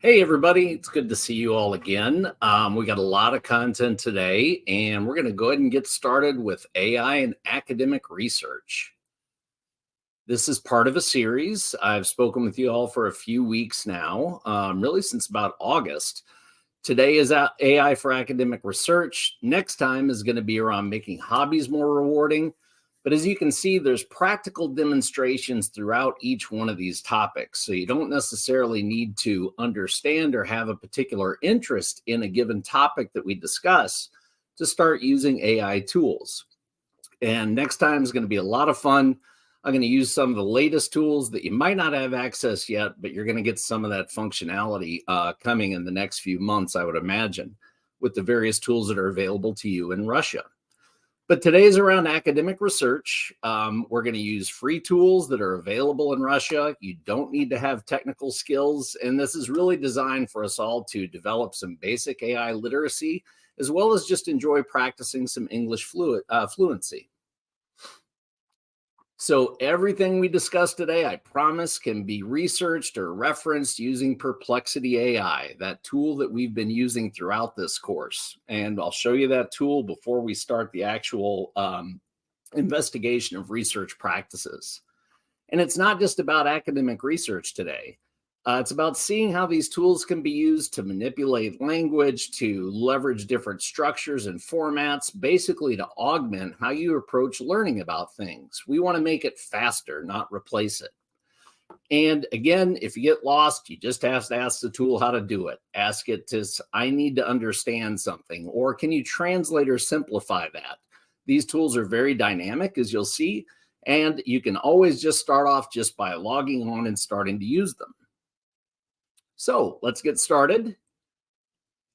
Hey, everybody. It's good to see you all again. We got a lot of content today, and we're going to go ahead and get started with AI and academic research. This is part of a series. I've spoken with you all for a few weeks now, really since about August. Today is AI for academic research. Next time is going to be around making hobbies more rewarding. But as you can see, there's practical demonstrations throughout each one of these topics. So you don't necessarily need to understand or have a particular interest in a given topic that we discuss to start using AI tools. And next time is going to be a lot of fun. I'm going to use some of the latest tools that you might not have access yet, but you're going to get some of that functionality coming in the next few months, I would imagine, with the various tools that are available to you in Russia. But today's around academic research. We're going to use free tools that are available in Russia. You don't need to have technical skills. And this is really designed for us all to develop some basic AI literacy, as well as just enjoy practicing some English fluency. So everything we discussed today, I promise, can be researched or referenced using Perplexity AI, that tool that we've been using throughout this course. And I'll show you that tool before we start the actual investigation of research practices. And it's not just about academic research today. It's about seeing how these tools can be used to manipulate language, to leverage different structures and formats, basically to augment how you approach learning about things. We want to make it faster, not replace it. And again, if you get lost, you just have to ask the tool how to do it. Ask it to, I need to understand something, or can you translate or simplify that? These tools are very dynamic, as you'll see, and you can always just start off just by logging on and starting to use them. So let's get started.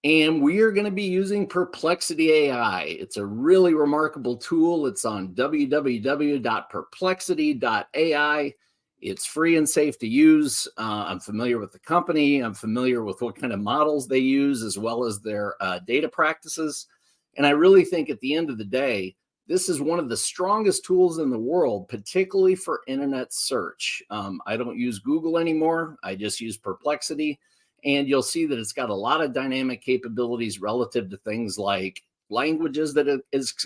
And we are going to be using Perplexity AI. It's a really remarkable tool. It's on www.perplexity.ai. It's free and safe to use. I'm familiar with the company. I'm familiar with what kind of models they use, as well as their data practices. And I really think at the end of the day, this is one of the strongest tools in the world, particularly for internet search. I don't use Google anymore. I just use Perplexity. And you'll see that it's got a lot of dynamic capabilities relative to things like languages that it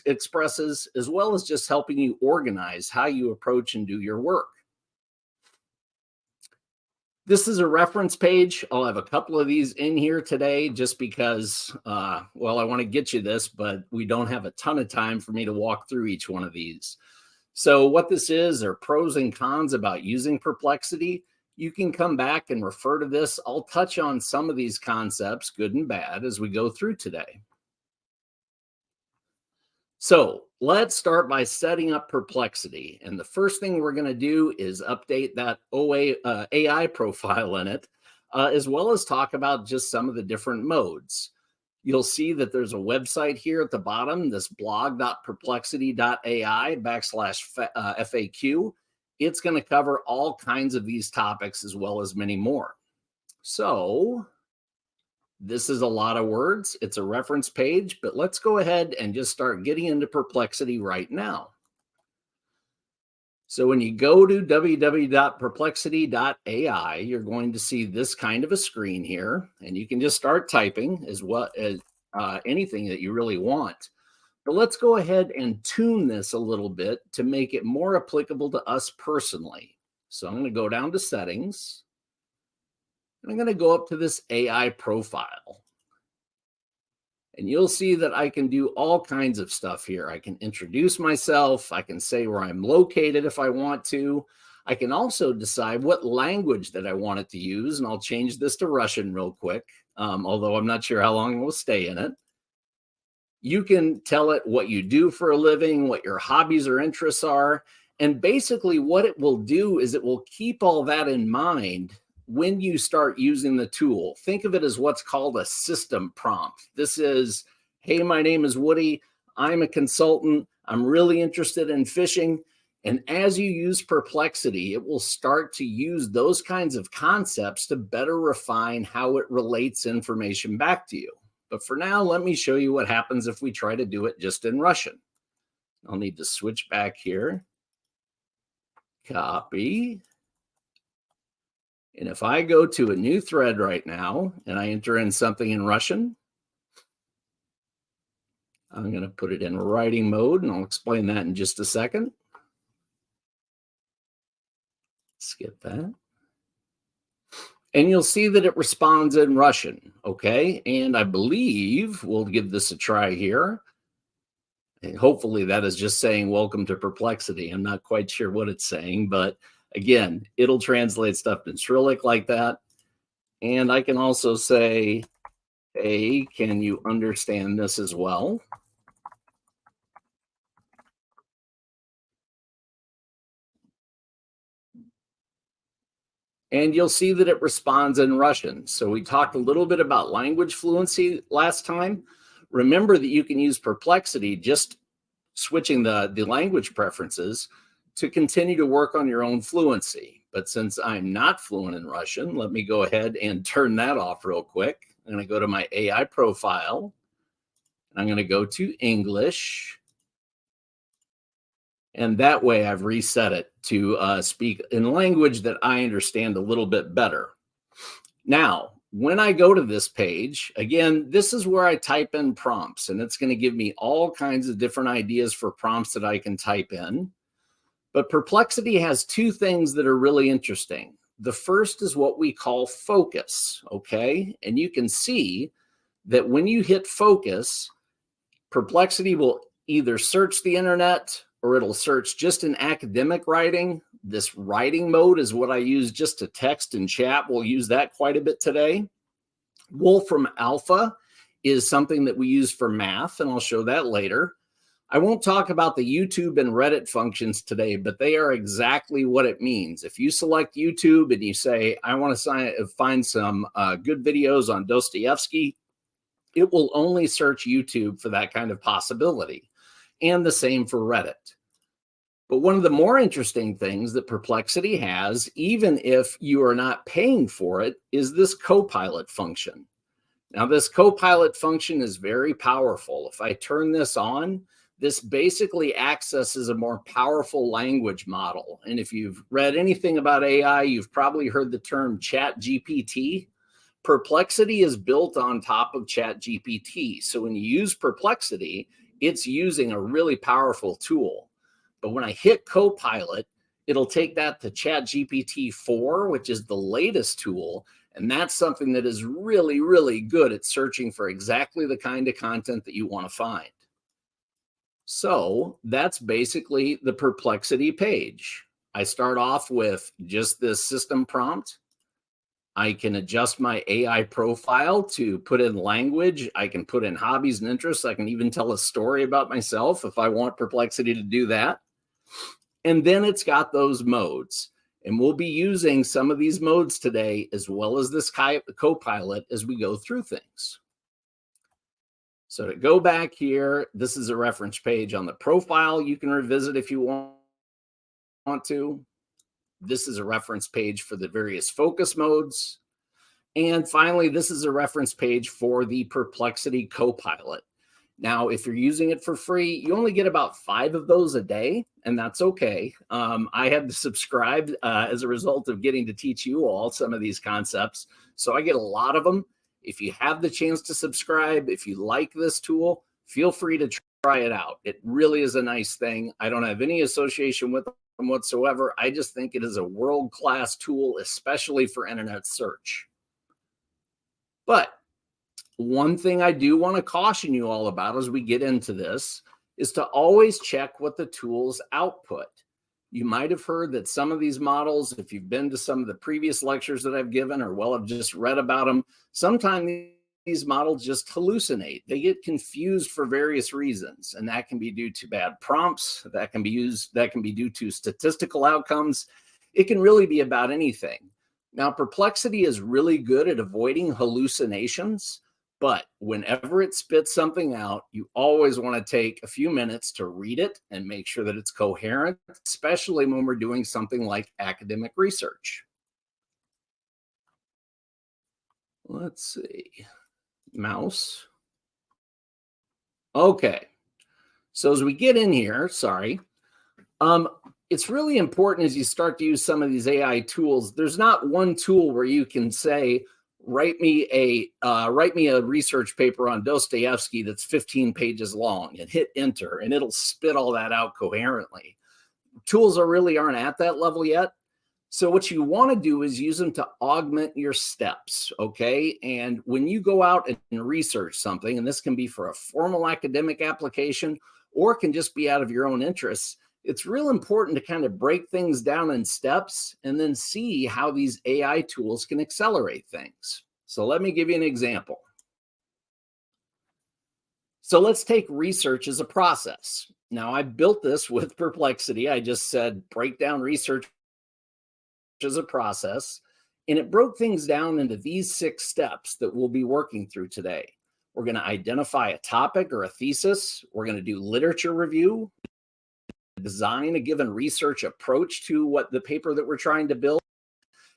expresses, as well as just helping you organize how you approach and do your work. This is a reference page. I'll have a couple of these in here today just because, well, I want to get you this, but we don't have a ton of time for me to walk through each one of these. So what this is are pros and cons about using Perplexity. You can come back and refer to this. I'll touch on some of these concepts, good and bad, as we go through today. So let's start by setting up Perplexity. And the first thing we're going to do is update that AI profile in it, as well as talk about just some of the different modes. You'll see that there's a website here at the bottom, this blog.perplexity.ai/FAQ. It's going to cover all kinds of these topics as well as many more. So this is a lot of words. It's a reference page, but let's go ahead and just start getting into Perplexity right now. So when you go to www.perplexity.ai, you're going to see this kind of a screen here, and you can just start typing as well as anything that you really want. But let's go ahead and tune this a little bit to make it more applicable to us personally. So I'm going to go down to settings. I'm going to go up to this AI profile. And you'll see that I can do all kinds of stuff here. I can introduce myself. I can say where I'm located if I want to. I can also decide what language that I want it to use. And I'll change this to Russian real quick, although I'm not sure how long it will stay in it. You can tell it what you do for a living, what your hobbies or interests are. And basically what it will do is it will keep all that in mind when you start using the tool. Think of it as what's called a system prompt. This is, hey, my name is Woody. I'm a consultant. I'm really interested in fishing. And as you use Perplexity, it will start to use those kinds of concepts to better refine how it relates information back to you. But for now, let me show you what happens if we try to do it just in Russian. I'll need to switch back here. Copy. And if I go to a new thread right now and I enter in something in Russian, I'm going to put it in writing mode, and I'll explain that in just a second. Skip that. And you'll see that it responds in Russian, okay? And I believe we'll give this a try here. And hopefully that is just saying welcome to Perplexity. I'm not quite sure what it's saying, but again, it'll translate stuff in Cyrillic like that. And I can also say, hey, can you understand this as well? And you'll see that it responds in Russian. So we talked a little bit about language fluency last time. Remember that you can use Perplexity, just switching the language preferences, to continue to work on your own fluency. But since I'm not fluent in Russian, let me go ahead and turn that off real quick. I'm going to go to my AI profile. I'm going to go to English. And that way I've reset it to speak in language that I understand a little bit better. Now, when I go to this page, again, this is where I type in prompts, and it's going to give me all kinds of different ideas for prompts that I can type in. But Perplexity has two things that are really interesting. The first is what we call focus, okay? And you can see that when you hit focus, Perplexity will either search the internet or it'll search just in academic writing. This writing mode is what I use just to text and chat. We'll use that quite a bit today. Wolfram Alpha is something that we use for math, and I'll show that later. I won't talk about the YouTube and Reddit functions today, but they are exactly what it means. If you select YouTube and you say, I want to find some good videos on Dostoevsky, it will only search YouTube for that kind of possibility. And the same for Reddit. But one of the more interesting things that Perplexity has, even if you are not paying for it, is this Copilot function. Now, this Copilot function is very powerful. If I turn this on, this basically accesses a more powerful language model. And if you've read anything about AI, you've probably heard the term ChatGPT. Perplexity is built on top of ChatGPT. So when you use Perplexity, it's using a really powerful tool. But when I hit Copilot, it'll take that to ChatGPT 4, which is the latest tool. And that's something that is really, really good at searching for exactly the kind of content that you want to find. So that's basically the Perplexity page. I start off with just this system prompt. I can adjust my AI profile to put in language. I can put in hobbies and interests. I can even tell a story about myself if I want Perplexity to do that. And then it's got those modes. And we'll be using some of these modes today, as well as this Copilot as we go through things. So to go back here, this is a reference page on the profile you can revisit if you want to. This is a reference page for the various focus modes. And finally, this is a reference page for the Perplexity Copilot. Now, if you're using it for free, you only get about 5 of those a day, and that's okay. I had to subscribe as a result of getting to teach you all some of these concepts. So I get a lot of them. If you have the chance to subscribe, if you like this tool, feel free to try it out. It really is a nice thing. I don't have any association with them whatsoever. I just think it is a world-class tool, especially for internet search. But one thing I do want to caution you all about as we get into this is to always check what the tools output. You might have heard that some of these models, if you've been to some of the previous lectures that I've given or have just read about them, sometimes these models just hallucinate. They get confused for various reasons, and that can be due to bad prompts. That can be due to statistical outcomes. It can really be about anything. Now, Perplexity is really good at avoiding hallucinations. But whenever it spits something out, you always want to take a few minutes to read it and make sure that it's coherent, especially when we're doing something like academic research. Let's see. Mouse. Okay. So as we get in here, it's really important as you start to use some of these AI tools. There's not one tool where you can say, write me a research paper on Dostoevsky that's 15 pages long and hit enter, and it'll spit all that out coherently. Tools aren't at that level yet. So what you want to do is use them to augment your steps, okay? And when you go out and research something, and this can be for a formal academic application, or it can just be out of your own interests, it's real important to kind of break things down in steps and then see how these AI tools can accelerate things. So let me give you an example. So let's take research as a process. Now, I built this with Perplexity. I just said break down research as a process, and it broke things down into these 6 steps that we'll be working through today. We're going to identify a topic or a thesis. We're going to do literature review, design a given research approach to what the paper that we're trying to build.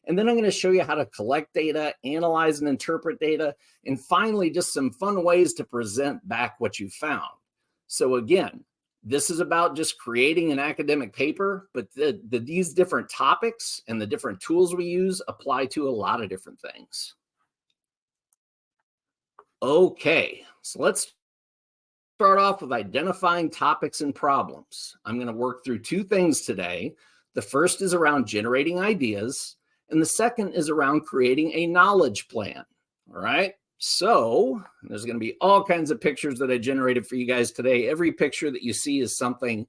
And then I'm going to show you how to collect data, analyze and interpret data, and finally, just some fun ways to present back what you found. So again, this is about just creating an academic paper, but these different topics and the different tools we use apply to a lot of different things. Okay, so let's start off with identifying topics and problems. I'm going to work through 2 things today. The first is around generating ideas, and the second is around creating a knowledge plan. All right. So there's going to be all kinds of pictures that I generated for you guys today. Every picture that you see is something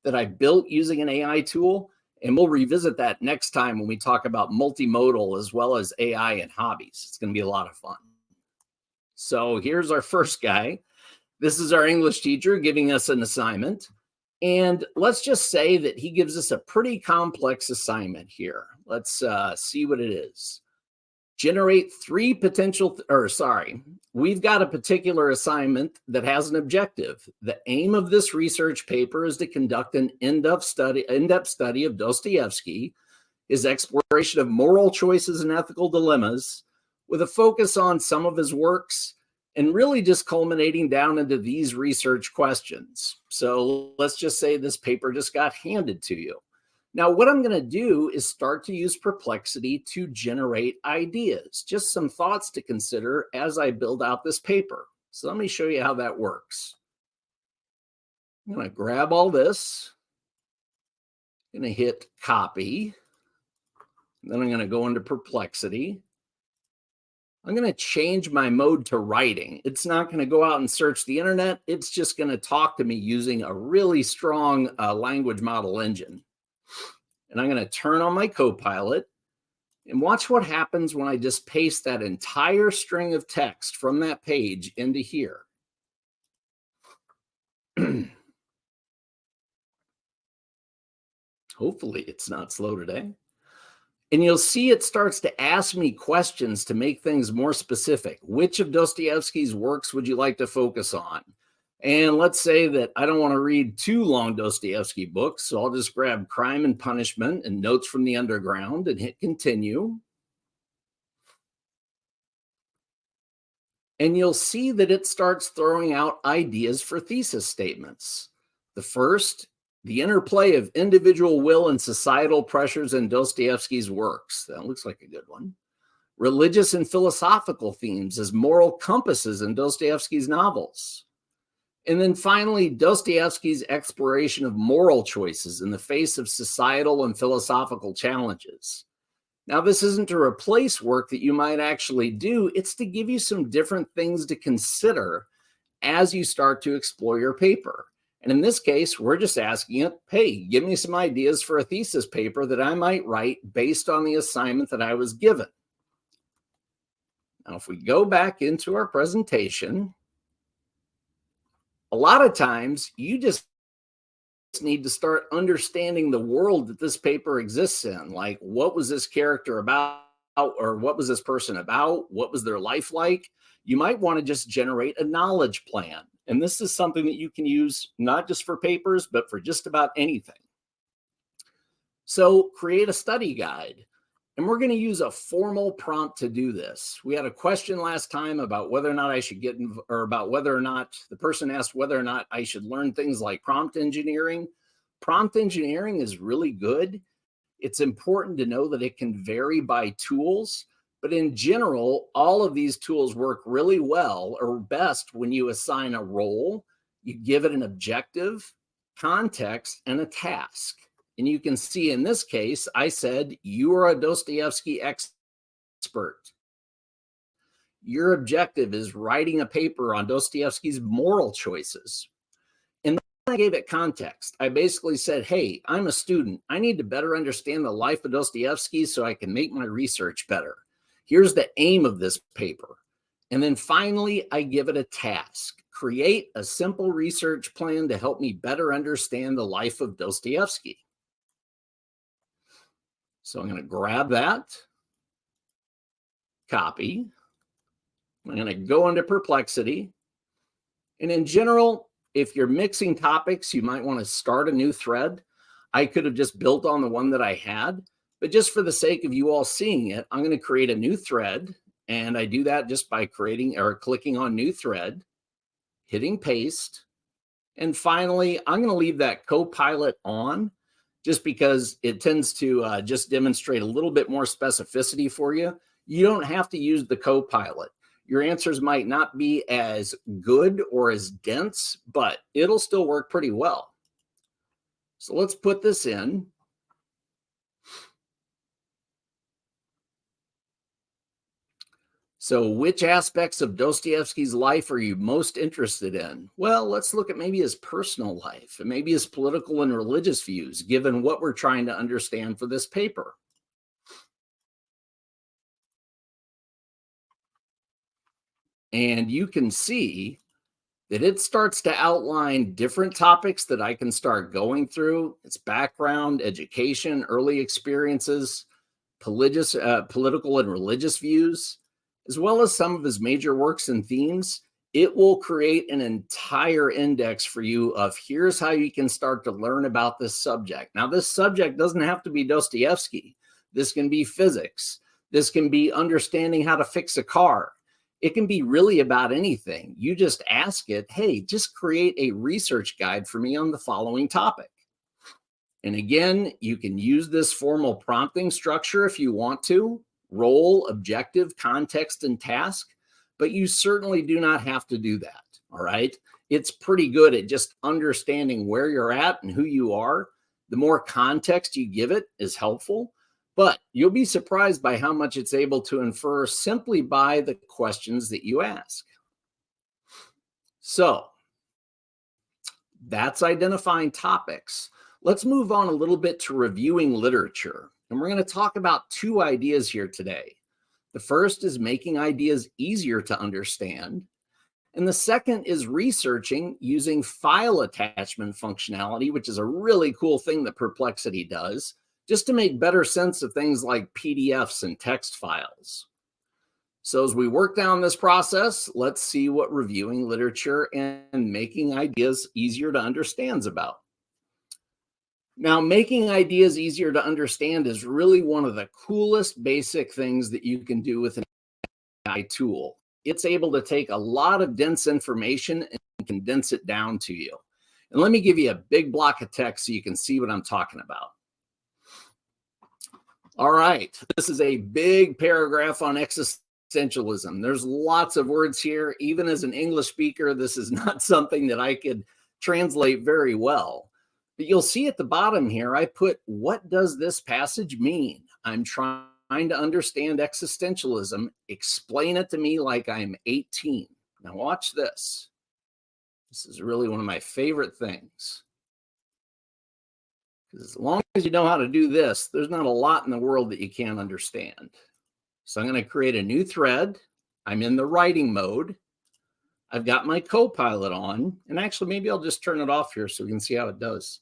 that I built using an AI tool, and we'll revisit that next time when we talk about multimodal as well as AI and hobbies. It's going to be a lot of fun. So here's our first guy. This is our English teacher giving us an assignment. And let's just say that he gives us a pretty complex assignment here. Let's see what it is. Generate 3 potential, we've got a particular assignment that has an objective. The aim of this research paper is to conduct an in-depth study of Dostoevsky, his exploration of moral choices and ethical dilemmas, with a focus on some of his works, and really just culminating down into these research questions. So let's just say this paper just got handed to you. Now, what I'm going to do is start to use Perplexity to generate ideas, just some thoughts to consider as I build out this paper. So let me show you how that works. I'm going to grab all this, I'm going to hit copy, then I'm going to go into Perplexity. I'm going to change my mode to writing. It's not going to go out and search the internet. It's just going to talk to me using a really strong language model engine. And I'm going to turn on my Copilot and watch what happens when I just paste that entire string of text from that page into here. Hopefully it's not slow today. And you'll see it starts to ask me questions to make things more specific. Which of Dostoevsky's works would you like to focus on? And let's say that I don't want to read 2 long Dostoevsky books, so I'll just grab Crime and Punishment and Notes from the Underground and hit continue. And you'll see that it starts throwing out ideas for thesis statements. The first, the interplay of individual will and societal pressures in Dostoevsky's works. That looks like a good one. Religious and philosophical themes as moral compasses in Dostoevsky's novels. And then finally, Dostoevsky's exploration of moral choices in the face of societal and philosophical challenges. Now, this isn't to replace work that you might actually do. It's to give you some different things to consider as you start to explore your paper. And in this case, we're just asking it, hey, give me some ideas for a thesis paper that I might write based on the assignment that I was given. Now, if we go back into our presentation, a lot of times you just need to start understanding the world that this paper exists in. Like, what was this character about? Or what was this person about? What was their life like? You might want to just generate a knowledge plan. And this is something that you can use not just for papers, but for just about anything. So create a study guide. And we're going to use a formal prompt to do this. We had a question last time about whether or not I should about whether or not the person asked whether or not I should learn things like prompt engineering. prompt engineering is really good, it's important to know that it can vary by tools. But in general, all of these tools work really well or best when you assign a role, you give it an objective, context, and a task. And you can see in this case, I said, you are a Dostoevsky expert. Your objective is writing a paper on Dostoevsky's moral choices. And then I gave it context. I basically said, hey, I'm a student. I need to better understand the life of Dostoevsky so I can make my research better. Here's the aim of this paper. And then finally, I give it a task. Create a simple research plan to help me better understand the life of Dostoevsky. So I'm going to grab that, copy. I'm going to go into Perplexity. And in general, if you're mixing topics, you might want to start a new thread. I could have just built on the one that I had, but just for the sake of you all seeing it, I'm going to create a new thread. And I do that just by creating or clicking on new thread, hitting paste. And finally, I'm going to leave that Copilot on just because it tends to just demonstrate a little bit more specificity for you. You don't have to use the Copilot. Your answers might not be as good or as dense, but it'll still work pretty well. So let's put this in. So which aspects of Dostoevsky's life are you most interested in? Well, let's look at maybe his personal life and maybe his political and religious views, given what we're trying to understand for this paper. And you can see that it starts to outline different topics that I can start going through. Its background, education, early experiences, political and religious views, as well as some of his major works and themes. It will create an entire index for you of here's how you can start to learn about this subject. Now, this subject doesn't have to be Dostoevsky. This can be physics. This can be understanding how to fix a car. It can be really about anything. You just ask it, hey, just create a research guide for me on the following topic. And again, you can use this formal prompting structure if you want to, role, objective, context, and task, but you certainly do not have to do that, all right? It's pretty good at just understanding where you're at and who you are. The more context you give it is helpful, but you'll be surprised by how much it's able to infer simply by the questions that you ask. So that's identifying topics. Let's move on a little bit to reviewing literature. And we're going to talk about two ideas here today. The first is making ideas easier to understand. And the second is researching using file attachment functionality, which is a really cool thing that Perplexity does, just to make better sense of things like PDFs and text files. So as we work down this process, let's see what reviewing literature and making ideas easier to understand is about. Now, making ideas easier to understand is really one of the coolest basic things that you can do with an AI tool. It's able to take a lot of dense information and condense it down to you. And let me give you a big block of text so you can see what I'm talking about. All right, this is a big paragraph on existentialism. There's lots of words here. Even as an English speaker, this is not something that I could translate very well. But you'll see at the bottom here, I put, what does this passage mean? I'm trying to understand existentialism. Explain it to me like I'm 18. Now watch this. This is really one of my favorite things. Because as long as you know how to do this, there's not a lot in the world that you can't understand. So I'm going to create a new thread. I'm in the writing mode. I've got my Copilot on. And actually, maybe I'll just turn it off here so we can see how it does.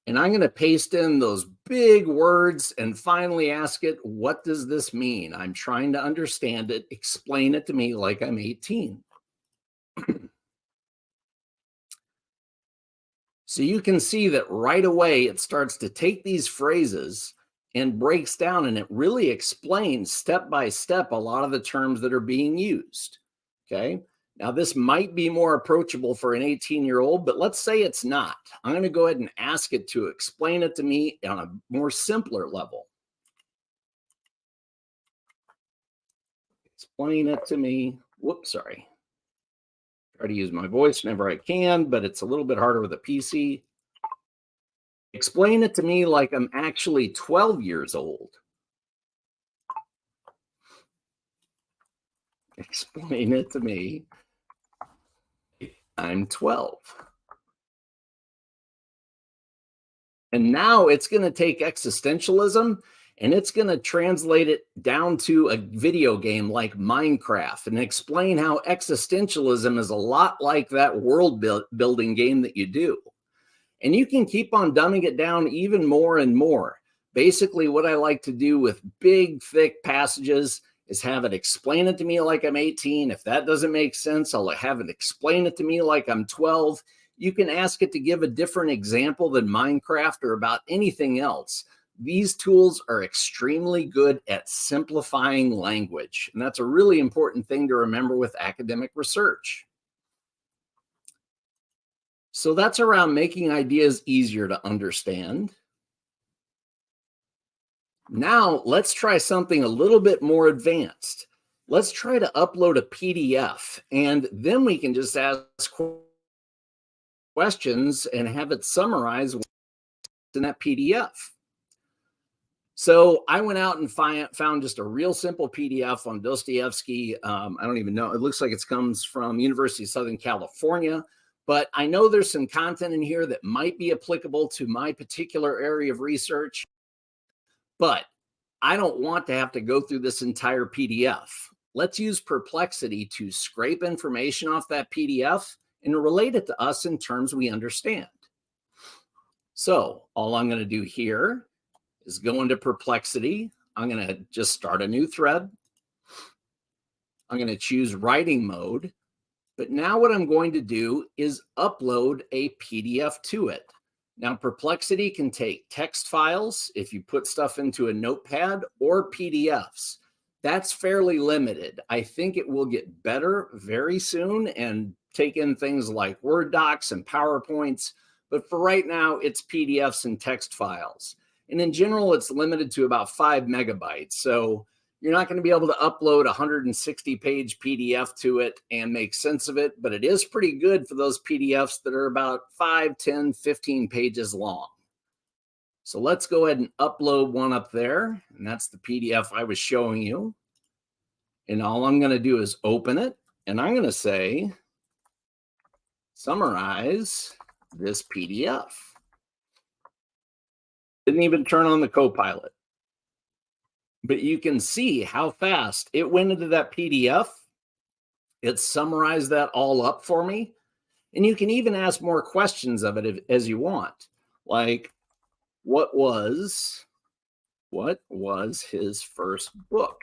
And I'm going to paste in those big words and finally ask it, what does this mean? I'm trying to understand it. Explain it to me like I'm 18. So you can see that right away it starts to take these phrases and breaks down, and it really explains step by step a lot of the terms that are being used. Okay. Now, this might be more approachable for an 18-year-old, but let's say it's not. I'm going to go ahead and ask it to explain it to me on a more simpler level. Explain it to me. Whoops, sorry. Try to use my voice whenever I can, but it's a little bit harder with a PC. Explain it to me like I'm actually 12 years old. Explain it to me. I'm 12. And now it's going to take existentialism and it's going to translate it down to a video game like Minecraft and explain how existentialism is a lot like that world building game that you do. And you can keep on dumbing it down even more and more. Basically, what I like to do with big, thick passages is have it explain it to me like I'm 18. If that doesn't make sense, I'll have it explain it to me like I'm 12. You can ask it to give a different example than Minecraft or about anything else. These tools are extremely good at simplifying language. And that's a really important thing to remember with academic research. So that's around making ideas easier to understand. Now let's try something a little bit more advanced. Let's try to upload a PDF and then we can just ask questions and have it summarize what's in that PDF. So I went out and found just a real simple PDF on Dostoevsky. I don't even know. It looks like it comes from University of Southern California. But I know there's some content in here that might be applicable to my particular area of research, but I don't want to have to go through this entire PDF. Let's use Perplexity to scrape information off that PDF and relate it to us in terms we understand. So all I'm going to do here is go into Perplexity. I'm going to just start a new thread. I'm going to choose writing mode. But now what I'm going to do is upload a PDF to it. Now, Perplexity can take text files if you put stuff into a notepad or PDFs. That's fairly limited. I think it will get better very soon and take in things like Word docs and PowerPoints. But for right now, it's PDFs and text files. And in general, it's limited to about 5 megabytes. So you're not going to be able to upload a 160-page PDF to it and make sense of it, but it is pretty good for those PDFs that are about 5, 10, 15 pages long. So let's go ahead and upload one up there, and that's the PDF I was showing you. And all I'm going to do is open it, and I'm going to say, summarize this PDF. Didn't even turn on the Copilot. But you can see how fast it went into that PDF. It summarized that all up for me. And you can even ask more questions of it as you want. Like, what was his first book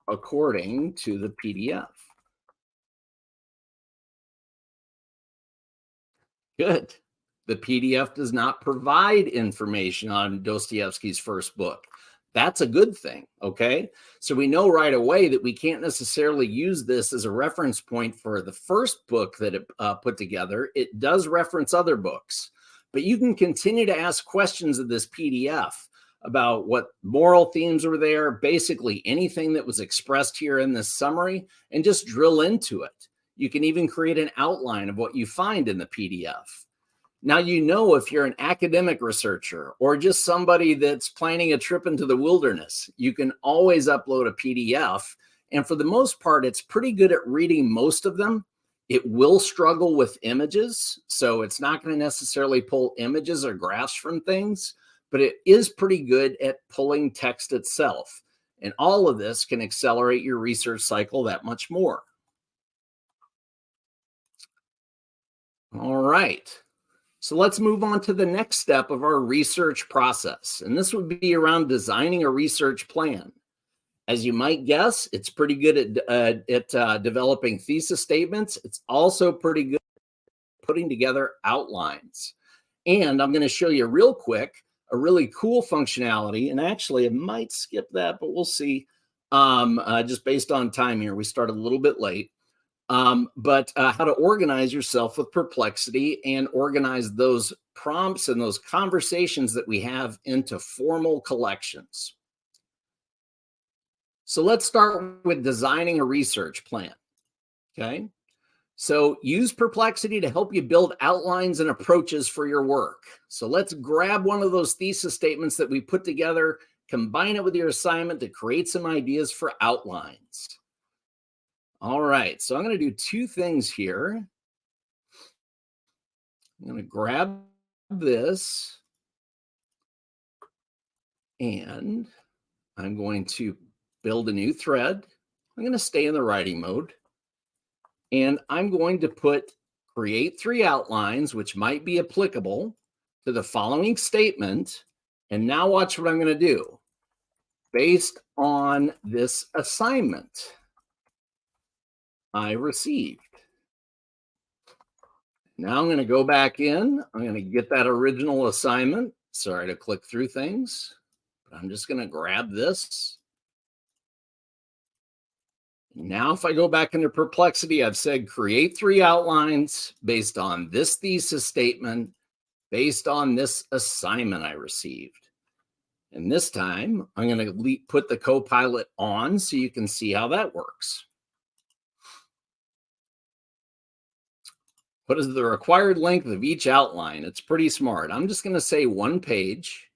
according to the PDF? Good. The PDF does not provide information on Dostoevsky's first book. That's a good thing, okay? So we know right away that we can't necessarily use this as a reference point for the first book that it put together. It does reference other books, but you can continue to ask questions of this PDF about what moral themes were there, basically anything that was expressed here in this summary, and just drill into it. You can even create an outline of what you find in the PDF. Now, you know, if you're an academic researcher or just somebody that's planning a trip into the wilderness, you can always upload a PDF. And for the most part, it's pretty good at reading most of them. It will struggle with images, so it's not going to necessarily pull images or graphs from things, but it is pretty good at pulling text itself. And all of this can accelerate your research cycle that much more. All right. So let's move on to the next step of our research process. And this would be around designing a research plan. As you might guess, it's pretty good at developing thesis statements. It's also pretty good at putting together outlines. And I'm going to show you real quick a really cool functionality. And actually, I might skip that, but we'll see. Just based on time here, we started a little bit late. but how to organize yourself with Perplexity and organize those prompts and those conversations that we have into formal collections. So let's start with designing a research plan. Okay. So use Perplexity to help you build outlines and approaches for your work. So let's grab one of those thesis statements that we put together, combine it with your assignment to create some ideas for outlines. All right, so I'm going to do two things here. I'm going to grab this and I'm going to build a new thread. I'm going to stay in the writing mode. And I'm going to put create 3 outlines, which might be applicable to the following statement. And now watch what I'm going to do. Based on this assignment I received. Now I'm going to go back in. I'm going to get that original assignment. Sorry to click through things, but I'm just going to grab this. Now, if I go back into Perplexity, I've said create 3 outlines based on this thesis statement, based on this assignment I received. And this time, I'm going to put the Copilot on so you can see how that works. What is the required length of each outline? It's pretty smart. I'm just going to say 1 page.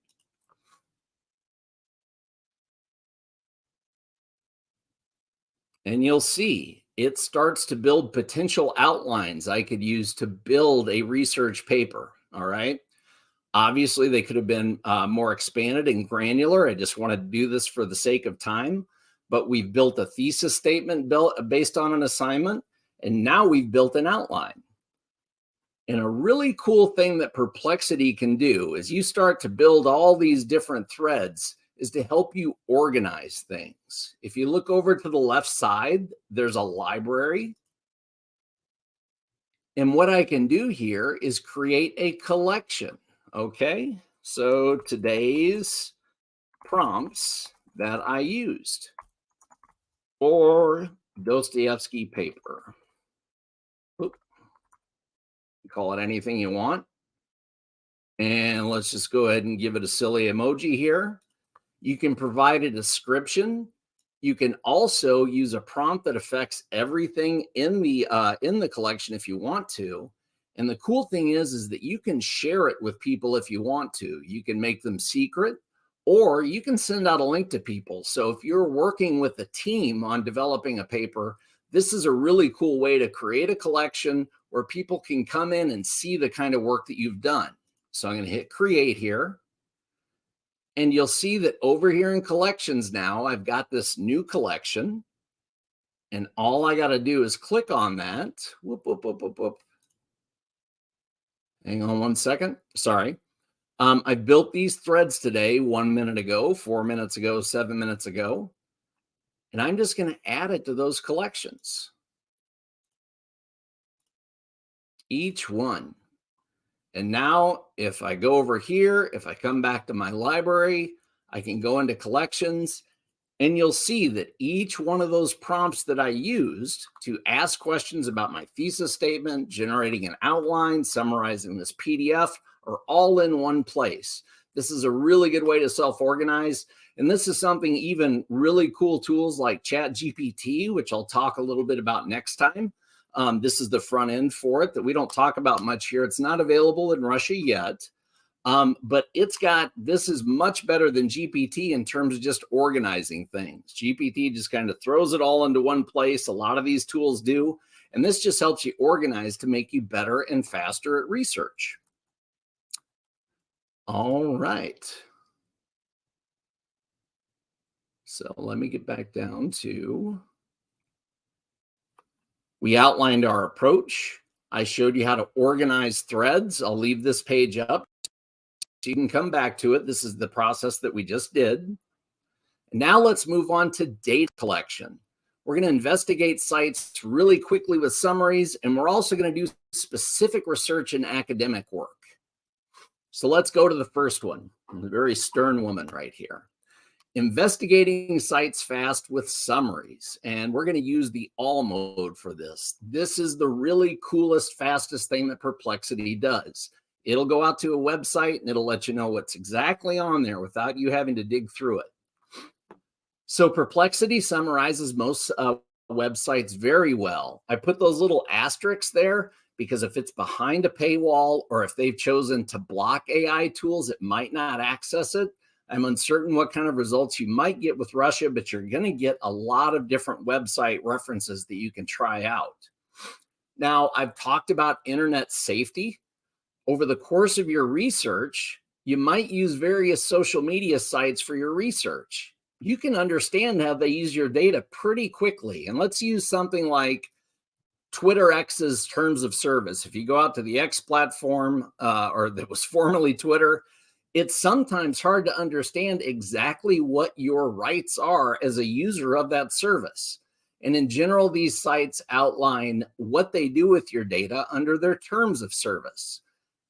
And you'll see it starts to build potential outlines I could use to build a research paper. All right. Obviously, they could have been more expanded and granular. I just want to do this for the sake of time. But we've built a thesis statement based on an assignment. And now we've built an outline. And a really cool thing that Perplexity can do is you start to build all these different threads is to help you organize things. If you look over to the left side, there's a library. And what I can do here is create a collection. Okay, so today's prompts that I used for Dostoevsky paper. Oop. Call it anything you want. And let's just go ahead and give it a silly emoji here. You can provide a description. You can also use a prompt that affects everything in the collection if you want to. And the cool thing is that you can share it with people if you want to. You can make them secret, or you can send out a link to people. So if you're working with a team on developing a paper, this is a really cool way to create a collection where people can come in and see the kind of work that you've done. So I'm going to hit create here. And you'll see that over here in collections now, I've got this new collection. And all I got to do is click on that. Whoop, whoop, whoop, whoop, whoop. Hang on 1 second. Sorry. I built these threads today 1 minute ago, 4 minutes ago, 7 minutes ago. And I'm just going to add it to those collections. Each one. And now if I go over here, if I come back to my library, I can go into collections and you'll see that each one of those prompts that I used to ask questions about my thesis statement, generating an outline, summarizing this PDF are all in one place. This is a really good way to self-organize. And this is something even really cool tools like ChatGPT, which I'll talk a little bit about next time. This is the front end for it that we don't talk about much here. It's not available in Russia yet, but this is much better than GPT in terms of just organizing things. GPT just kind of throws it all into one place. A lot of these tools do, and this just helps you organize to make you better and faster at research. All right. So let me get back down to... We outlined our approach. I showed you how to organize threads. I'll leave this page up so you can come back to it. This is the process that we just did. Now let's move on to data collection. We're going to investigate sites really quickly with summaries, and we're also going to do specific research and academic work. So let's go to the first one. A very stern woman right here. investigating sites fast with summaries. And we're going to use the all mode for this. This is the really coolest, fastest thing that Perplexity does. It'll go out to a website and it'll let you know what's exactly on there without you having to dig through it. So Perplexity summarizes most websites very well. I put those little asterisks there because if it's behind a paywall or if they've chosen to block AI tools, it might not access it. I'm uncertain what kind of results you might get with Russia, but you're going to get a lot of different website references that you can try out. Now, I've talked about internet safety. Over the course of your research, you might use various social media sites for your research. You can understand how they use your data pretty quickly. And let's use something like Twitter X's terms of service. If you go out to the X platform, or that was formerly Twitter, it's sometimes hard to understand exactly what your rights are as a user of that service. And in general, these sites outline what they do with your data under their terms of service.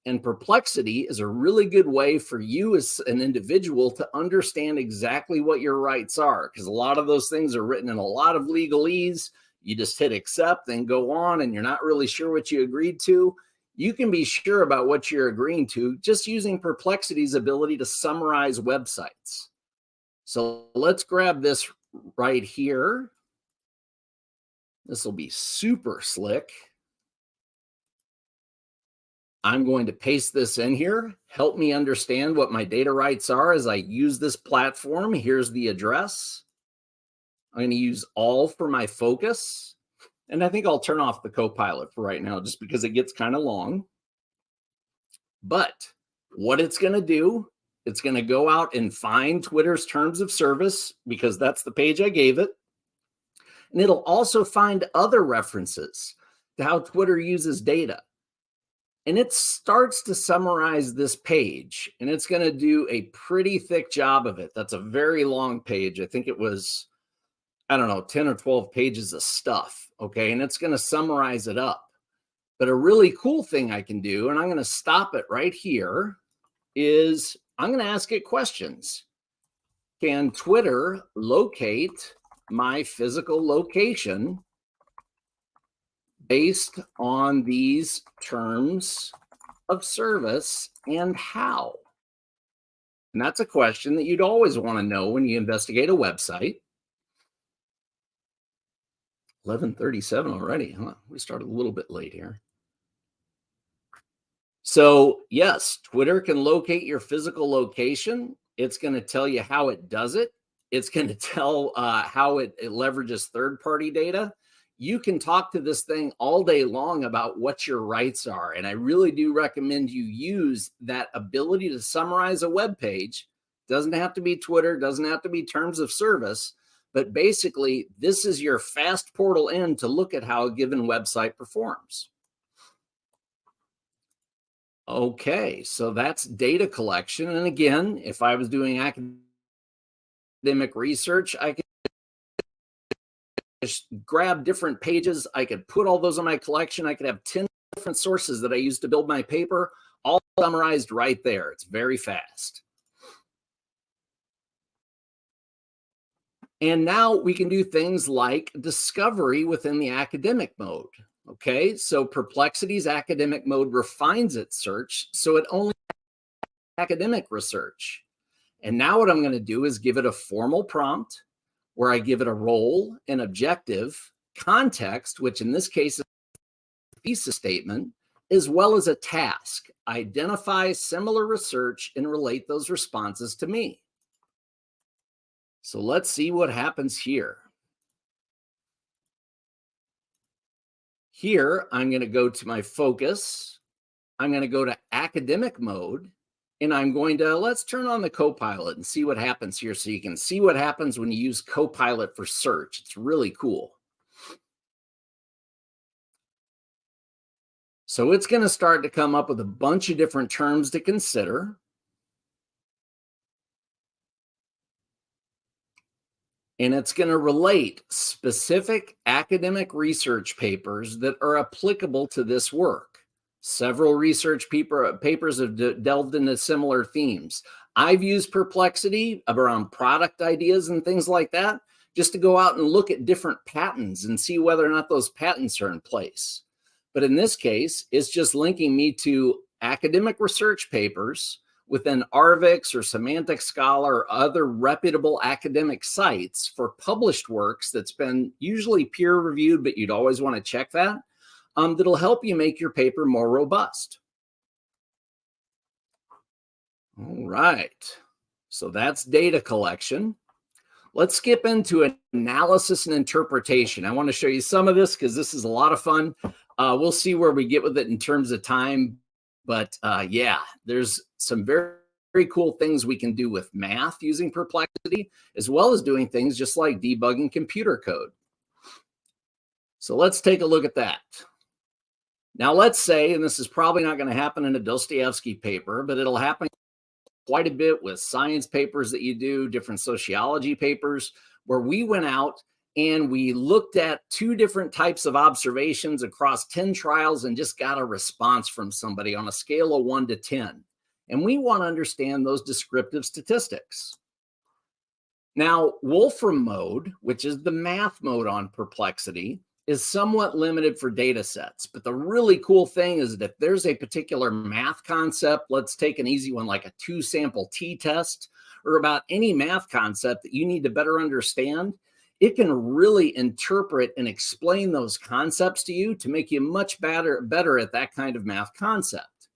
And Perplexity is a really good way for you as an individual to understand exactly what your rights are, because a lot of those things are written in a lot of legalese. You just hit accept and go on, and you're not really sure what you agreed to. You can be sure about what you're agreeing to just using Perplexity's ability to summarize websites. So let's grab this right here. This will be super slick. I'm going to paste this in here. Help me understand what my data rights are as I use this platform. Here's the address. I'm going to use all for my focus. And I think I'll turn off the Copilot for right now just because it gets kind of long. But what it's going to do, it's going to go out and find Twitter's terms of service because that's the page I gave it. And it'll also find other references to how Twitter uses data. And it starts to summarize this page, and it's going to do a pretty thick job of it. That's a very long page. I think it was, I don't know, 10 or 12 pages of stuff. Okay. And it's going to summarize it up. But a really cool thing I can do, and I'm going to stop it right here, is I'm going to ask it questions. Can Twitter locate my physical location based on these terms of service, and how? And that's a question that you'd always want to know when you investigate a website. 11:37 already, huh? We started a little bit late here. So yes, Twitter can locate your physical location. It's going to tell you how it does it. It's going to tell how it leverages third-party data. You can talk to this thing all day long about what your rights are. And I really do recommend you use that ability to summarize a web page. Doesn't have to be Twitter, doesn't have to be terms of service, but basically this is your fast portal in to look at how a given website performs. Okay, so that's data collection. And again, if I was doing academic research, I could just grab different pages. I could put all those in my collection. I could have 10 different sources that I used to build my paper, all summarized right there. It's very fast. And now we can do things like discovery within the academic mode. Okay, so Perplexity's academic mode refines its search so it only academic research. And now what I'm going to do is give it a formal prompt where I give it a role, an objective, context, which in this case is a thesis statement, as well as a task. Identify similar research and relate those responses to me. So let's see what happens here. Here, I'm going to go to my focus. I'm going to go to academic mode. And I'm going to, let's turn on the Copilot and see what happens here so you can see what happens when you use Copilot for search. It's really cool. So it's going to start to come up with a bunch of different terms to consider. And it's going to relate specific academic research papers that are applicable to this work. Several research papers have delved into similar themes. I've used Perplexity around product ideas and things like that, just to go out and look at different patents and see whether or not those patents are in place. But in this case, it's just linking me to academic research papers within Arvix or Semantic Scholar or other reputable academic sites for published works that's been usually peer reviewed, but you'd always want to check that. That'll help you make your paper more robust. All right. So that's data collection. Let's skip into analysis and interpretation. I want to show you some of this because this is a lot of fun. We'll see where we get with it in terms of time. But yeah, there's some very, very cool things we can do with math using Perplexity, as well as doing things just like debugging computer code. So let's take a look at that. Now, let's say, and this is probably not going to happen in a Dostoevsky paper, but it'll happen quite a bit with science papers that you do, different sociology papers, where we went out and we looked at 2 different types of observations across 10 trials and just got a response from somebody on a scale of 1 to 10. And we want to understand those descriptive statistics. Now, Wolfram mode, which is the math mode on Perplexity, is somewhat limited for data sets. But the really cool thing is that if there's a particular math concept, let's take an easy one like a 2-sample t-test, or about any math concept that you need to better understand, it can really interpret and explain those concepts to you to make you much better at that kind of math concept.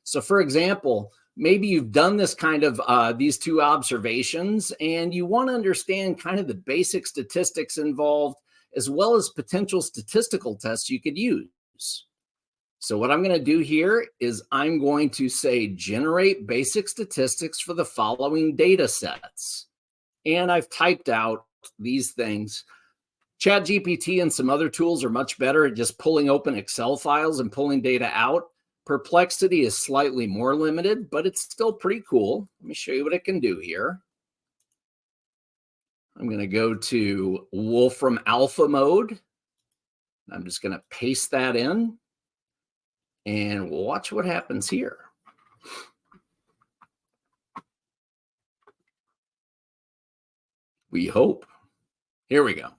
So for example, maybe you've done this kind of these 2 observations and you want to understand kind of the basic statistics involved, as well as potential statistical tests you could use. So what I'm going to do here is I'm going to say generate basic statistics for the following data sets. And I've typed out these things. ChatGPT and some other tools are much better at just pulling open Excel files and pulling data out. Perplexity is slightly more limited, but it's still pretty cool. Let me show you what it can do here. I'm going to go to Wolfram Alpha mode. I'm just going to paste that in and watch what happens here. We hope. Here we go.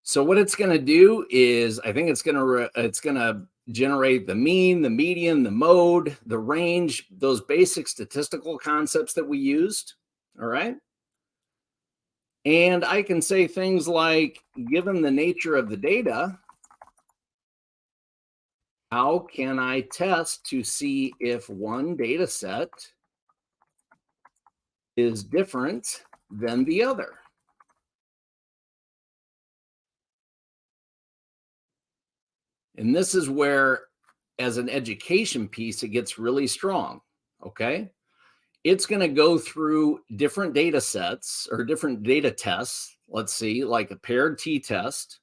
So what it's going to do is, I think it's going to generate the mean, the median, the mode, the range, those basic statistical concepts that we used. All right. And I can say things like, given the nature of the data, how can I test to see if one data set is different than the other? And this is where, as an education piece, it gets really strong, okay? It's going to go through different data sets or different data tests. Let's see, like a paired t-test.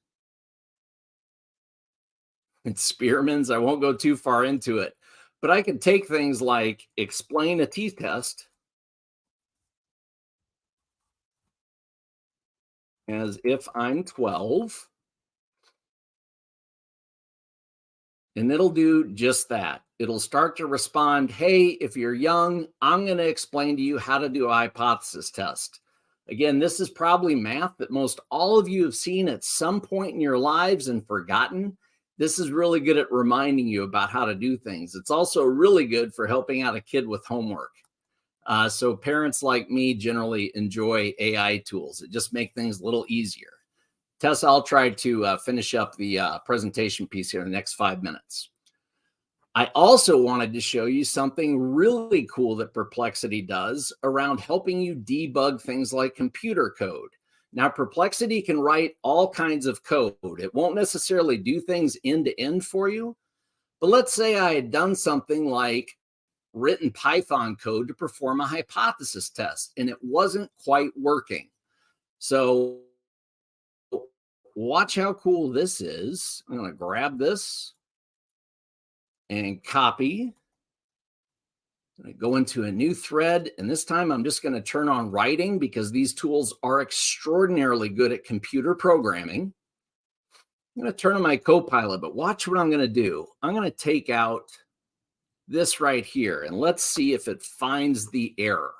It's Spearman's. I won't go too far into it, but I can take things like explain a t-test as if I'm 12, and it'll do just that. It'll start to respond, hey, if you're young, I'm going to explain to you how to do a hypothesis test. Again, this is probably math that most all of you have seen at some point in your lives and forgotten. This is really good at reminding you about how to do things. It's also really good for helping out a kid with homework. So parents like me generally enjoy AI tools. It just makes things a little easier. Tessa, I'll try to finish up the presentation piece here in the next 5 minutes. I also wanted to show you something really cool that Perplexity does around helping you debug things like computer code. Now, Perplexity can write all kinds of code. It won't necessarily do things end to end for you. But let's say I had done something like written Python code to perform a hypothesis test, and it wasn't quite working. So watch how cool this is. I'm going to grab this and copy. I go into a new thread, and this time I'm just going to turn on writing because these tools are extraordinarily good at computer programming. I'm going to turn on my Copilot, but watch what I'm going to do. I'm going to take out this right here, and let's see if it finds the error.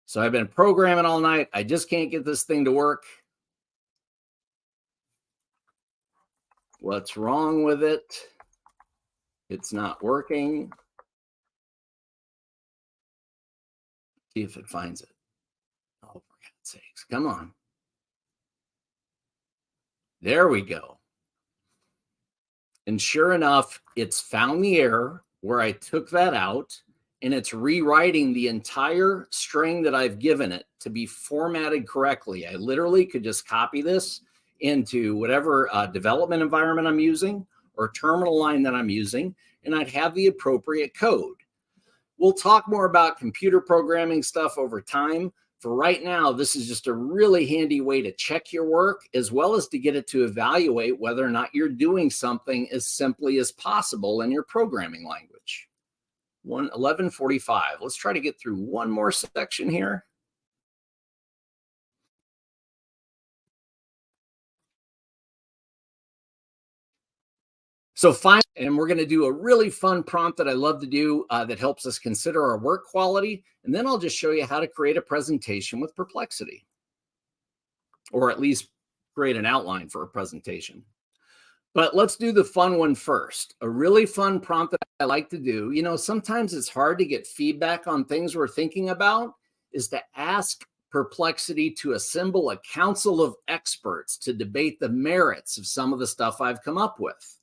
So I've been programming all night. I just can't get this thing to work. What's wrong with it? It's not working. See if it finds it. Oh, for God's sakes. Come on. There we go. And sure enough, it's found the error where I took that out, and it's rewriting the entire string that I've given it to be formatted correctly. I literally could just copy this into whatever development environment I'm using or terminal line that I'm using, and I'd have the appropriate code. We'll talk more about computer programming stuff over time. For right now, this is just a really handy way to check your work, as well as to get it to evaluate whether or not you're doing something as simply as possible in your programming language. 11:45. Let's try to get through one more section here. So finally, and we're going to do a really fun prompt that I love to do that helps us consider our work quality. And then I'll just show you how to create a presentation with Perplexity, or at least create an outline for a presentation. But let's do the fun one first. A really fun prompt that I like to do, you know, sometimes it's hard to get feedback on things we're thinking about, is to ask Perplexity to assemble a council of experts to debate the merits of some of the stuff I've come up with.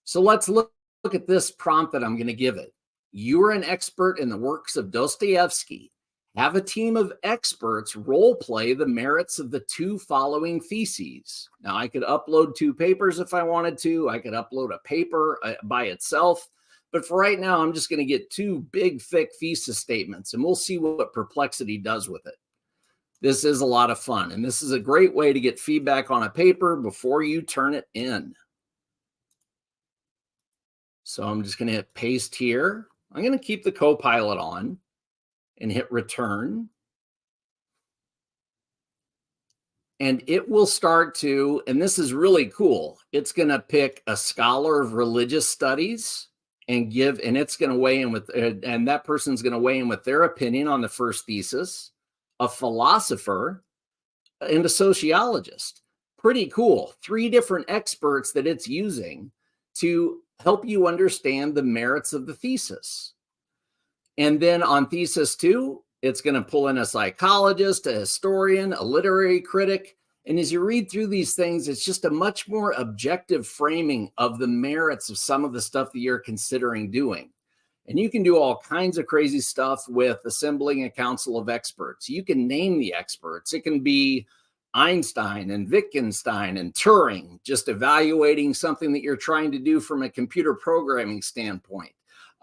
So let's look at this prompt that I'm going to give it. You are an expert in the works of Dostoevsky. Have a team of experts role play the merits of the two following theses. Now, I could upload 2 papers if I wanted to. I could upload a paper by itself. But for right now, I'm just going to get 2 big, thick thesis statements, and we'll see what Perplexity does with it. This is a lot of fun, and this is a great way to get feedback on a paper before you turn it in. So I'm just going to hit paste here. I'm going to keep the Copilot on and hit return. And it will start to, and this is really cool, it's going to pick a scholar of religious studies and it's going to weigh in with, and that person's going to weigh in with their opinion on the first thesis, a philosopher, and a sociologist. Pretty cool. 3 different experts that it's using to help you understand the merits of the thesis. And then on thesis 2, it's going to pull in a psychologist, a historian, a literary critic. And as you read through these things, it's just a much more objective framing of the merits of some of the stuff that you're considering doing. And you can do all kinds of crazy stuff with assembling a council of experts. You can name the experts. It can be Einstein and Wittgenstein and Turing, just evaluating something that you're trying to do from a computer programming standpoint.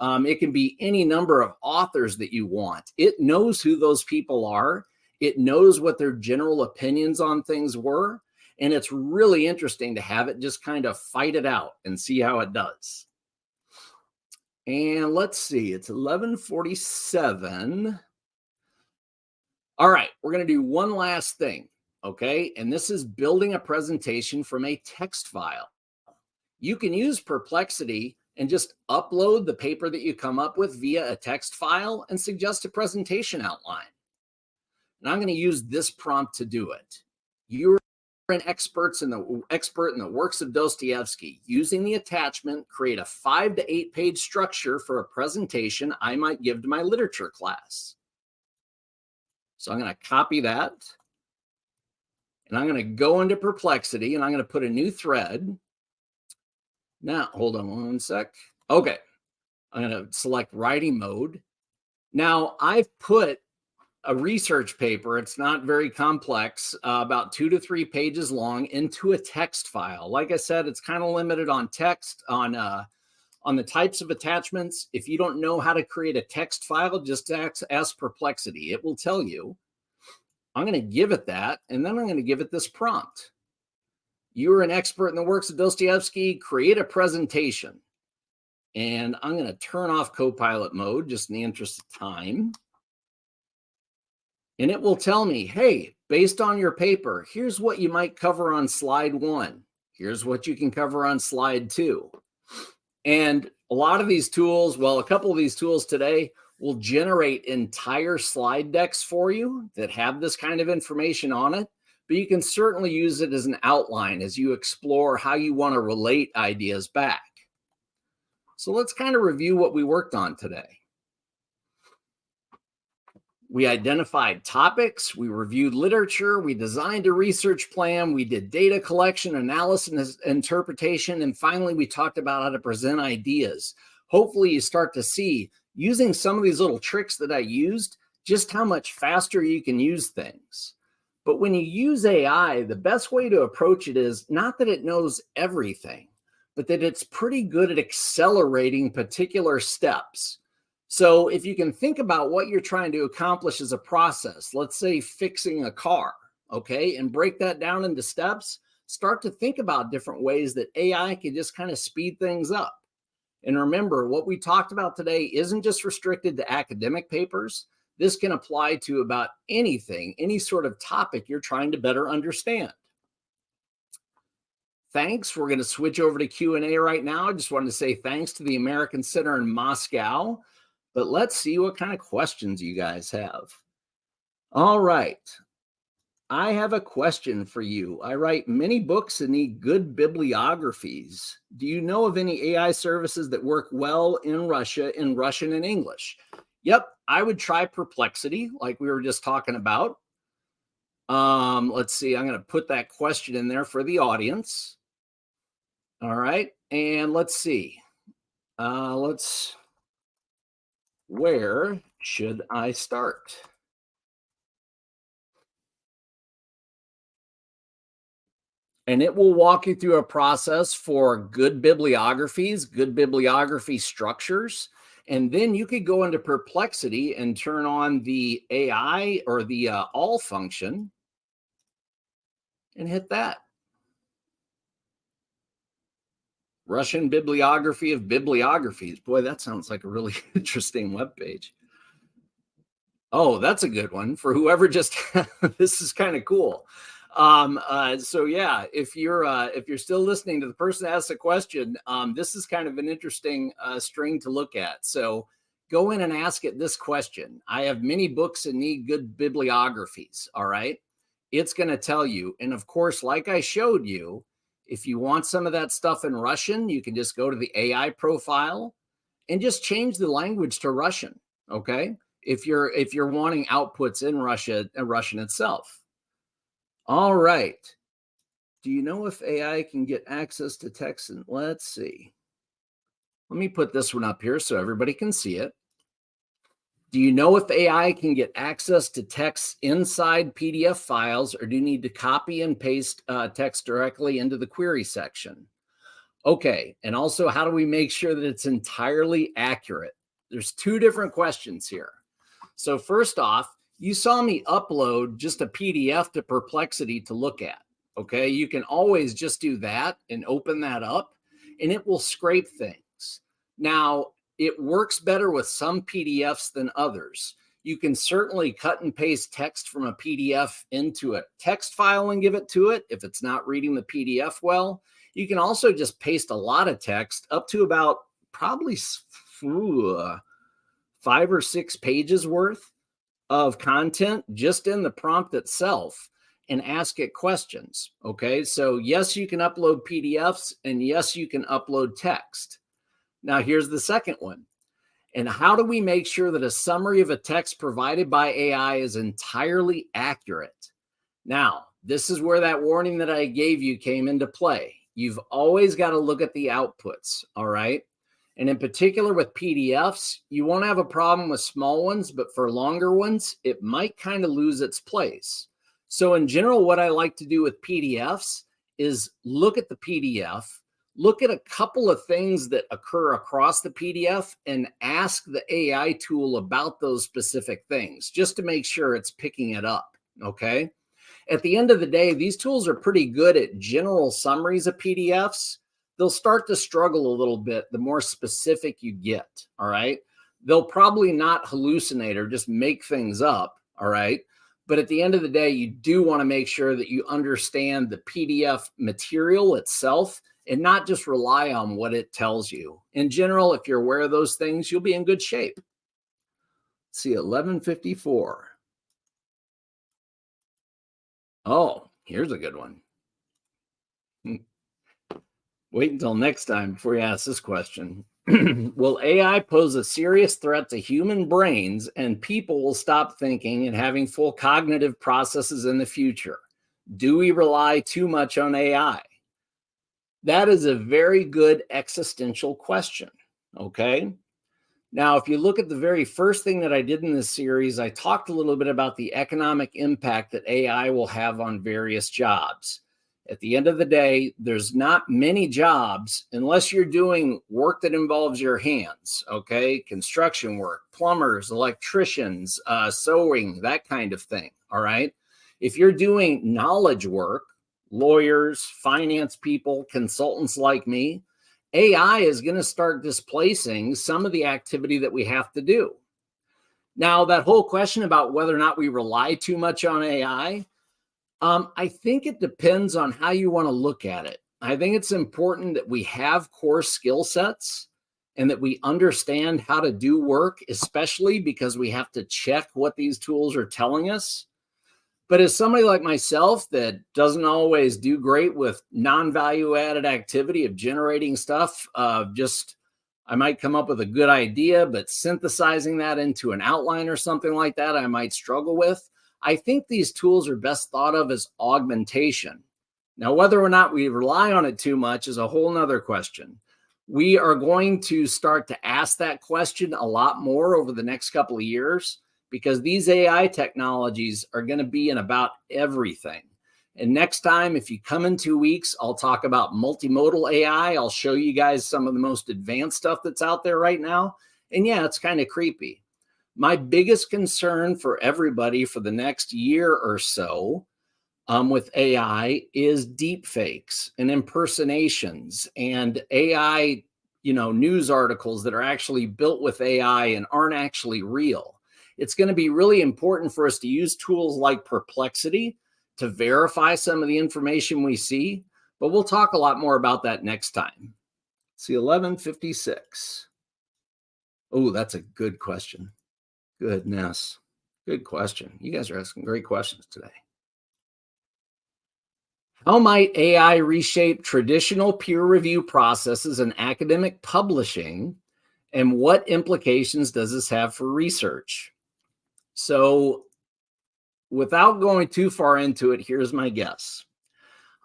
It can be any number of authors that you want. It knows who those people are. It knows what their general opinions on things were. And it's really interesting to have it just kind of fight it out and see how it does. And let's see, it's 11:47. All right, we're going to do one last thing. Okay, and this is building a presentation from a text file. You can use Perplexity and just upload the paper that you come up with via a text file and suggest a presentation outline. And I'm going to use this prompt to do it. You're an expert in the works of Dostoevsky. Using the attachment, create a 5 to 8 page structure for a presentation I might give to my literature class. So I'm going to copy that. And I'm going to go into Perplexity and I'm going to put a new thread. Now, hold on one sec. Okay. I'm going to select writing mode. Now, I've put a research paper, it's not very complex, about 2 to 3 pages long, into a text file. Like I said, it's kind of limited on text, on the types of attachments. If you don't know how to create a text file, just ask Perplexity. It will tell you. I'm going to give it that, and then I'm going to give it this prompt. You are an expert in the works of Dostoevsky. Create a presentation. And I'm going to turn off Copilot mode just in the interest of time. And it will tell me, hey, based on your paper, here's what you might cover on slide 1. Here's what you can cover on slide 2. And A lot of these tools, well, a couple of these tools today will generate entire slide decks for you that have this kind of information on it, but you can certainly use it as an outline as you explore how you want to relate ideas back. So let's kind of review what we worked on today. We identified topics, we reviewed literature, we designed a research plan, we did data collection, analysis, interpretation, and finally we talked about how to present ideas. Hopefully you start to see, using some of these little tricks that I used, just how much faster you can use things. But when you use AI, the best way to approach it is not that it knows everything, but that it's pretty good at accelerating particular steps. So if you can think about what you're trying to accomplish as a process, let's say fixing a car, okay, and break that down into steps, start to think about different ways that AI can just kind of speed things up. And remember, what we talked about today isn't just restricted to academic papers. This can apply to about anything, any sort of topic you're trying to better understand. Thanks. We're going to switch over to Q&A right now. I just wanted to say thanks to the American Center in Moscow. But let's see what kind of questions you guys have. All right. I have a question for you. I write many books and need good bibliographies. Do you know of any AI services that work well in Russia, in Russian and English? Yep, I would try Perplexity, like we were just talking about. Let's see, I'm going to put that question in there for the audience. All right, and let's see. Where should I start? And it will walk you through a process for good bibliographies, good bibliography structures. And then you could go into Perplexity and turn on the AI or the all function and hit that. Russian bibliography of bibliographies. Boy, that sounds like a really interesting webpage. Oh, that's a good one for whoever just, this is kind of cool. So yeah, if you're still listening to the person that asked the question, this is kind of an interesting string to look at. So go in and ask it this question. I have many books and need good bibliographies. All right. It's going to tell you. And of course, like I showed you, if you want some of that stuff in Russian, you can just go to the AI profile and just change the language to Russian. Okay. If you're wanting outputs in Russian itself. All right. Do you know if AI can get access to text? And let's see. Let me put this one up here so everybody can see it. Do you know if AI can get access to text inside PDF files, or do you need to copy and paste text directly into the query section? Okay. And also, how do we make sure that it's entirely accurate? There's two different questions here. So first off, you saw me upload just a PDF to Perplexity to look at. Okay, you can always just do that and open that up and it will scrape things. Now, it works better with some PDFs than others. You can certainly cut and paste text from a PDF into a text file and give it to it if it's not reading the PDF well. You can also just paste a lot of text up to about probably 5 or 6 pages worth of content just in the prompt itself and ask it questions. Okay, so yes, you can upload PDFs and yes, you can upload text. Now here's the second one. And how do we make sure that a summary of a text provided by AI is entirely accurate? Now, this is where that warning that I gave you came into play. You've always got to look at the outputs, all right? And in particular with PDFs, you won't have a problem with small ones, but for longer ones, it might kind of lose its place. So in general, what I like to do with PDFs is look at the PDF, look at a couple of things that occur across the PDF and ask the AI tool about those specific things just to make sure it's picking it up, okay? At the end of the day, these tools are pretty good at general summaries of PDFs. They'll start to struggle a little bit the more specific you get, all right? They'll probably not hallucinate or just make things up, all right? But at the end of the day, you do want to make sure that you understand the PDF material itself and not just rely on what it tells you. In general, if you're aware of those things, you'll be in good shape. Let's see, 1154. Oh, here's a good one. Wait until next time before you ask this question. Will AI pose a serious threat to human brains and people will stop thinking and having full cognitive processes in the future? Do we rely too much on AI? That is a very good existential question. Okay. Now, if you look at the very first thing that I did in this series, I talked a little bit about the economic impact that AI will have on various jobs. At the end of the day, there's not many jobs unless you're doing work that involves your hands, okay? Construction work, plumbers, electricians, sewing, that kind of thing, all right? If you're doing knowledge work, lawyers, finance people, consultants like me, AI is going to start displacing some of the activity that we have to do. Now, that whole question about whether or not we rely too much on AI, I think it depends on how you want to look at it. I think it's important that we have core skill sets and that we understand how to do work, especially because we have to check what these tools are telling us. But as somebody like myself that doesn't always do great with non-value added activity of generating stuff, I might come up with a good idea, but synthesizing that into an outline or something like that, I might struggle with. I think these tools are best thought of as augmentation. Now, whether or not we rely on it too much is a whole nother question. We are going to start to ask that question a lot more over the next couple of years, because these AI technologies are going to be in about everything. And next time, if you come in 2 weeks, I'll talk about multimodal AI. I'll show you guys some of the most advanced stuff that's out there right now. And yeah, it's kind of creepy. My biggest concern for everybody for the next year or so with AI is deep fakes and impersonations and AI, news articles that are actually built with AI and aren't actually real. It's going to be really important for us to use tools like Perplexity to verify some of the information we see, but we'll talk a lot more about that next time. See, 1156. Oh, that's a good question. Goodness. Good question. You guys are asking great questions today. How might AI reshape traditional peer review processes in academic publishing, and what implications does this have for research? So, without going too far into it, here's my guess.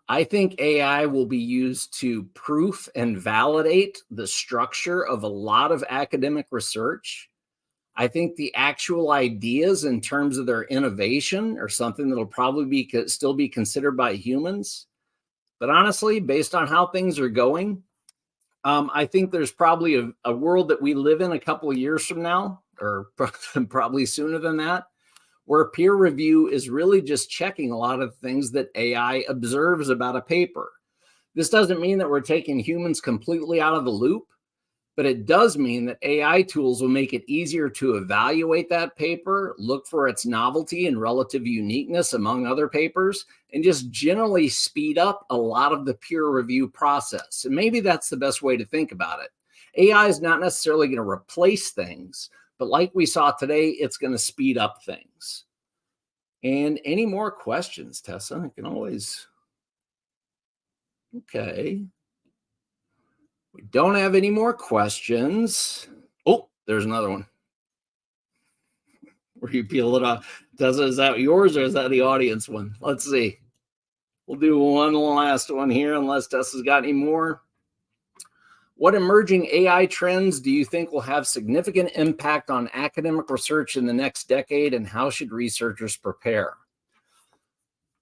I think AI will be used to proof and validate the structure of a lot of academic research. I think the actual ideas in terms of their innovation are something that'll probably still be considered by humans. But honestly, based on how things are going, I think there's probably a world that we live in a couple of years from now, or probably sooner than that, where peer review is really just checking a lot of things that AI observes about a paper. This doesn't mean that we're taking humans completely out of the loop, but it does mean that AI tools will make it easier to evaluate that paper, look for its novelty and relative uniqueness among other papers, and just generally speed up a lot of the peer review process. And maybe that's the best way to think about it. AI is not necessarily going to replace things, but like we saw today, it's going to speed up things. And any more questions, Tessa? I can always. Okay. We don't have any more questions. Oh, there's another one. Where you peel it off. Tessa, is that yours or is that the audience one? Let's see. We'll do one last one here unless Tessa's got any more. What emerging AI trends do you think will have significant impact on academic research in the next decade, and how should researchers prepare?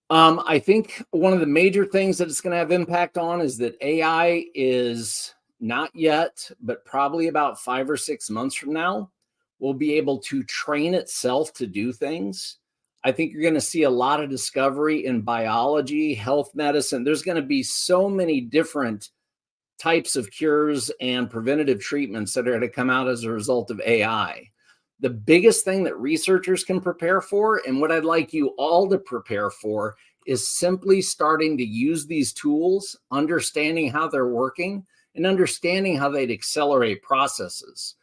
I think one of the major things that it's going to have impact on is that AI is not yet, but probably about 5 or 6 months from now, will be able to train itself to do things. I think you're going to see a lot of discovery in biology, health medicine. There's going to be so many different types of cures and preventative treatments that are going to come out as a result of AI. The biggest thing that researchers can prepare for, and what I'd like you all to prepare for, is simply starting to use these tools, understanding how they're working, and understanding how they'd accelerate processes.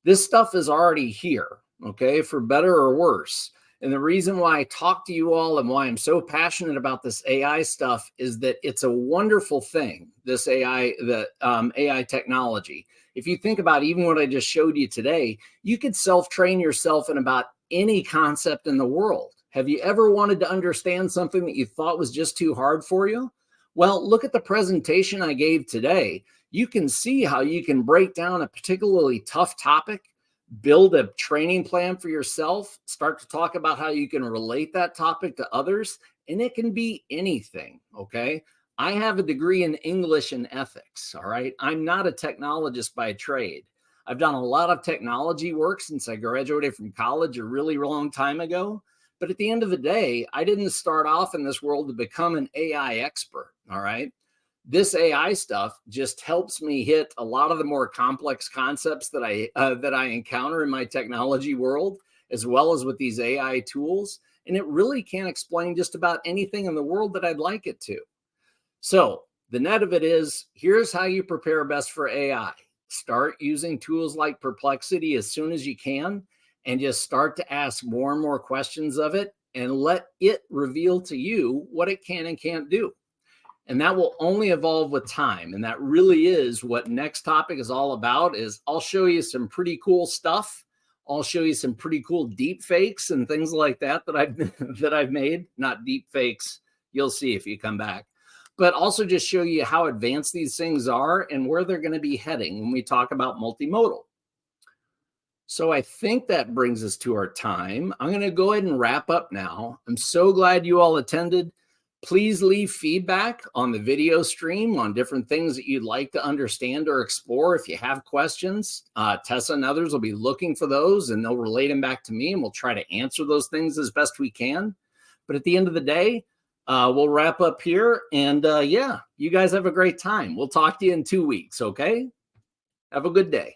This stuff is already here, okay, for better or worse. And the reason why I talk to you all and why I'm so passionate about this AI stuff is that it's a wonderful thing, this AI, the AI technology. If you think about even what I just showed you today, you could self-train yourself in about any concept in the world. Have you ever wanted to understand something that you thought was just too hard for you? Well, look at the presentation I gave today. You can see how you can break down a particularly tough topic, build a training plan for yourself, start to talk about how you can relate that topic to others, and it can be anything, okay? I have a degree in English and ethics, all right? I'm not a technologist by trade. I've done a lot of technology work since I graduated from college a really long time ago. But at the end of the day, I didn't start off in this world to become an AI expert, all right? This AI stuff just helps me hit a lot of the more complex concepts that I encounter in my technology world, as well as with these AI tools. And it really can explain just about anything in the world that I'd like it to. So the net of it is, here's how you prepare best for AI. Start using tools like Perplexity as soon as you can, and just start to ask more and more questions of it and let it reveal to you what it can and can't do. And that will only evolve with time. And that really is what next topic is all about. Is I'll show you some pretty cool stuff. I'll show you some pretty cool deep fakes and things like that I've made. Not deep fakes. You'll see if you come back. But also just show you how advanced these things are and where they're going to be heading when we talk about multimodal. So I think that brings us to our time. I'm going to go ahead and wrap up now. I'm so glad you all attended. Please leave feedback on the video stream on different things that you'd like to understand or explore. If you have questions, Tessa and others will be looking for those and they'll relate them back to me and we'll try to answer those things as best we can. But at the end of the day, we'll wrap up here. And yeah, you guys have a great time. We'll talk to you in 2 weeks, okay? Have a good day.